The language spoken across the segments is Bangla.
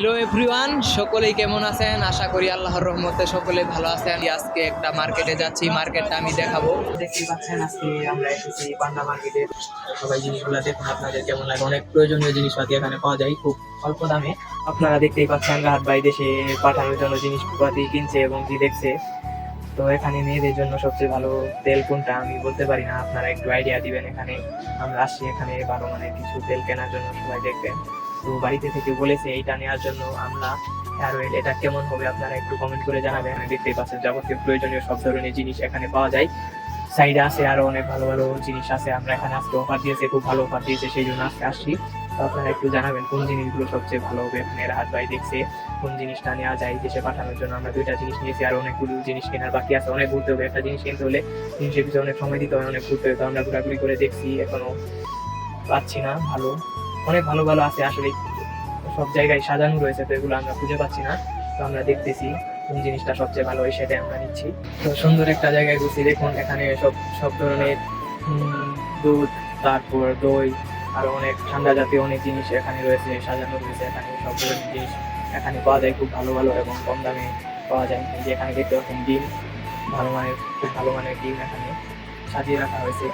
হ্যালো এভরিওয়ান, সকলেই কেমন আছেন? আশা করি আল্লাহর রহমতে সকলেই ভালো আছেন। আজকে একটা মার্কেটে যাচ্ছি, মার্কেটটা আমি দেখাবো। দেখতেই পাচ্ছেন আজকে আমরা এসেছি পান্ডা মার্কেটে। সবাই জিনিসগুলো দেখুন, আপনাদের কেমন লাগে। অনেক প্রয়োজনীয় জিনিসপাতি এখানে পাওয়া যায় খুব অল্প দামে। আপনারা দেখতেই পাচ্ছেন রাহাত ভাই দেশে পাঠানোর জন্য জিনিসপাতি কিনছে এবং কি দেখছে। তো এখানে মেয়েদের জন্য সবচেয়ে ভালো তেল কোনটা আমি বলতে পারি না, আপনারা একটু আইডিয়া দিবেন। এখানে আমরা আসছি এখানে ভালো মানের কিছু তেল কেনার জন্য, সবাই দেখবেন। তো বাড়িতে থেকে বলেছে এইটা নেওয়ার জন্য। আমরা হেয়ার অয়েল এটা কেমন হবে আপনারা একটু কমেন্ট করে জানাবেন। দেখতেই পাচ্ছেন যাবতীয় প্রয়োজনীয় সব ধরনের জিনিস এখানে পাওয়া যায়। সাইডে আছে আরো অনেক ভালো ভালো জিনিস আছে। আমরা এখানে আজকে অফার দিয়েছে, খুব ভালো অফার দিয়েছে, সেই জন্য আজকে আসছি। তো আপনারা একটু জানাবেন কোন জিনিসগুলো সবচেয়ে ভালো হবে। এখানে রাহাত ভাই দেখছে কোন জিনিসটা নেওয়া যায় দেশে পাঠানোর জন্য। আমরা দুইটা জিনিস নিয়েছি, আর অনেকগুলো জিনিস কেনার বাকি আছে। অনেক ঘুরতে হবে, একটা জিনিস কিনতে হলে জিনিসের পিছনে অনেক সময় দিতে হয়, অনেক ঘুরতে হবে। তো আমরা ঘোরাঘুরি করে দেখছি, এখনো পাচ্ছি না ভালো। অনেক ভালো ভালো আছে আসলে, সব জায়গায় সাজানো রয়েছে, তো এগুলো আমরা খুঁজে পাচ্ছি না। তো আমরা দেখতেছি কোন জিনিসটা সবচেয়ে ভালো হয়, সেটাই আমরা নিচ্ছি। তো সুন্দর একটা জায়গায় ঘুরছি, দেখুন এখানে সব সব ধরনের দুধ, তারপর দই, আরো অনেক ঠান্ডা জাতীয় অনেক জিনিস এখানে রয়েছে, সাজানো রয়েছে। এখানে সব ধরনের জিনিস এখানে পাওয়া যায় খুব ভালো ভালো এবং কম দামে পাওয়া যায়। এই যে এখানে দেখতে পাচ্ছেন ডিম, ভালো মানের, খুব ভালো মানের ডিম এখানে সাজিয়ে রাখা হয়েছে।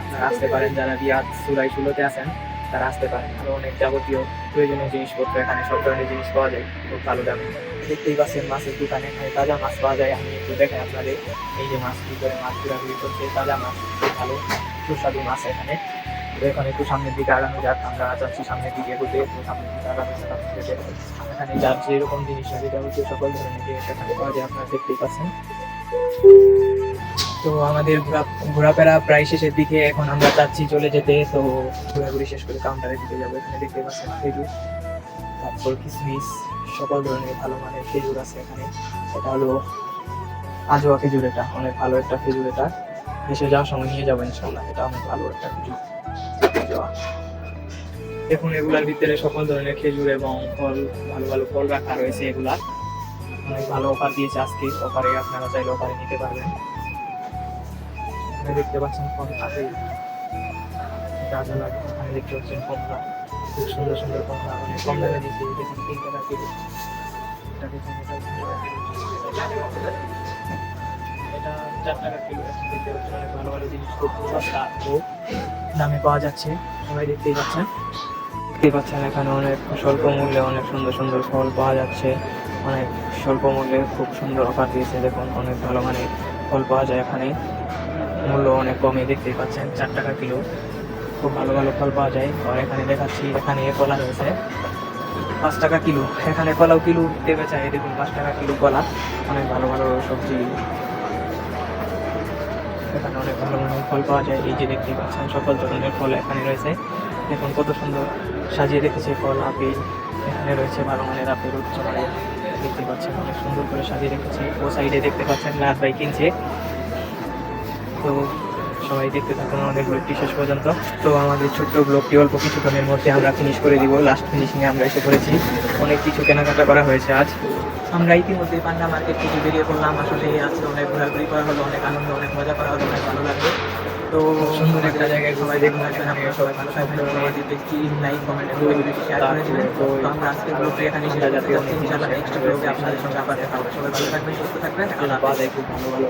আপনারা আসতে পারেন, যারা রিয়াদ সুরাই শুলোতে আছেন তারা আসতে পারেন। আরো অনেক যাবতীয় প্রয়োজনীয় জিনিসপত্র এখানে সব ধরনের জিনিস পাওয়া যায় খুব ভালো দামে। দেখতেই পাচ্ছেন মাছের দোকানে এখানে তাজা মাছ পাওয়া যায়। আমি একটু দেখাই আপনাদের। এই যে মাছ ভিতরে মাছ ঘোরাঘুরি করছে, তাজা মাছ, খুব ভালো সুস্বাদু মাছ এখানে। তো এখন একটু সামনের দিকে আগানো যাক, আমরা যাচ্ছি সামনের দিকে ঘুরতে। একটু সামনের দিকে আগানো যাক, এখানে যার যেরকম জিনিস লাগে যাবতীয় সকল ধরনের জিনিস এখানে পাওয়া যায়, আপনারা দেখতেই পাচ্ছেন। তো আমাদের ঘোরাফেরা প্রায় শেষের দিকে, এখন আমরা চাচ্ছি চলে যেতে। তো ঘোরাঘুরি শেষ করে কাউন্টারের দিকে যাবো। এখানে দেখতে পাচ্ছেন খেজুর, তারপর কিসমিস, সকল ধরনের ভালো মানের খেজুর আছে এখানে। এটা হলো আজোয়া খেজুর, এটা অনেক ভালো একটা খেজুর। এটা দেশে যাওয়ার সময় নিয়ে যাবো ইনশাল্লাহ, এটা অনেক ভালো একটা খেজুর। দেখুন এগুলার ভিতরে সকল ধরনের খেজুর এবং ফল, ভালো ভালো ফল রাখা রয়েছে। এগুলা অনেক ভালো অফার দিয়েছে আজকে। অফারে আপনারা চাইলে অফারে নিতে পারবেন। দেখতে পাচ্ছেন কমলা, গাজা লাগে এখানে দেখতে পাচ্ছেন কমলা, খুব সুন্দর সুন্দর কমলা, অনেক কম দামে দিচ্ছে। দেখুন 3 টাকা কিলো, এটা দেখুন, এটা 4 টাকা কিলো। দেখতে পাচ্ছেন অনেক ভালো ভালো জিনিস, খুব সস্তা ও দামে পাওয়া যাচ্ছে। সবাই দেখতেই পাচ্ছেন, এখানে অনেক স্বল্প মূল্যে অনেক সুন্দর সুন্দর ফল পাওয়া যাচ্ছে। অনেক স্বল্প মূল্যে খুব সুন্দর অফার দিয়েছে। দেখুন অনেক ভালো মানের ফল পাওয়া যায় এখানে, মূল্য অনেক কমে। দেখতেই পাচ্ছেন 4 টাকা কিলো, খুব ভালো ভালো ফল পাওয়া যায়। আর এখানে দেখাচ্ছি, এখানে কলা রয়েছে 5 টাকা কিলো। এখানে কলাও কিলো দেবে চাই, দেখুন 5 টাকা কিলো কলা। অনেক ভালো ভালো সবজি এখানে, অনেক ভালো মানের ফল পাওয়া যায়। এই যে দেখতেই পাচ্ছেন সকল ধরনের ফল এখানে রয়েছে। দেখুন কত সুন্দর সাজিয়ে রেখেছে ফল। আপেল এখানে রয়েছে, ভালো মানের আপেল, উচ্চ মানের। দেখতে পাচ্ছেন অনেক সুন্দর করে সাজিয়ে রেখেছে। ও সাইডে দেখতে পাচ্ছেন রাহাত ভাই কিনছে। তো সবাই দেখতে থাকুন আমাদের ব্লগটি শেষ পর্যন্ত। তো আমাদের ছোট্ট ব্লগটি অল্প কিছুক্ষণের মধ্যে আমরা ফিনিশ করে দিব। লাস্ট ফিনিশিংয়ে আমরা এসে পড়েছি। অনেক কিছু কেনাকাটা করা হয়েছে আজ। আমরা ইতিমধ্যে পান্ডা মার্কেট থেকে বেরিয়ে পড়লাম। আসলে আজকে অনেক ঘোরাঘুরি করা হলো, অনেক আনন্দ, অনেক মজা করা হলো, অনেক ভালো লাগলো। তো সুন্দর একটা জায়গায় সবাই দেখুন, এখানে সবাই ভালো থাকবেন, আমাদের দেখি লাইক কমেন্ট এবং ভিডিওটি শেয়ার করে দিবেন। তো আমরা আজকের ব্লগটি এখানে শেষ করতে যাচ্ছি। ইনশাআল্লাহ নেক্সট ব্লগে আপনাদের সঙ্গে আবার দেখা হবে। সবাই ভালো থাকবেন, সুস্থ থাকবেন। আল্লাহ হাফেজ। খুব ভালো ভালো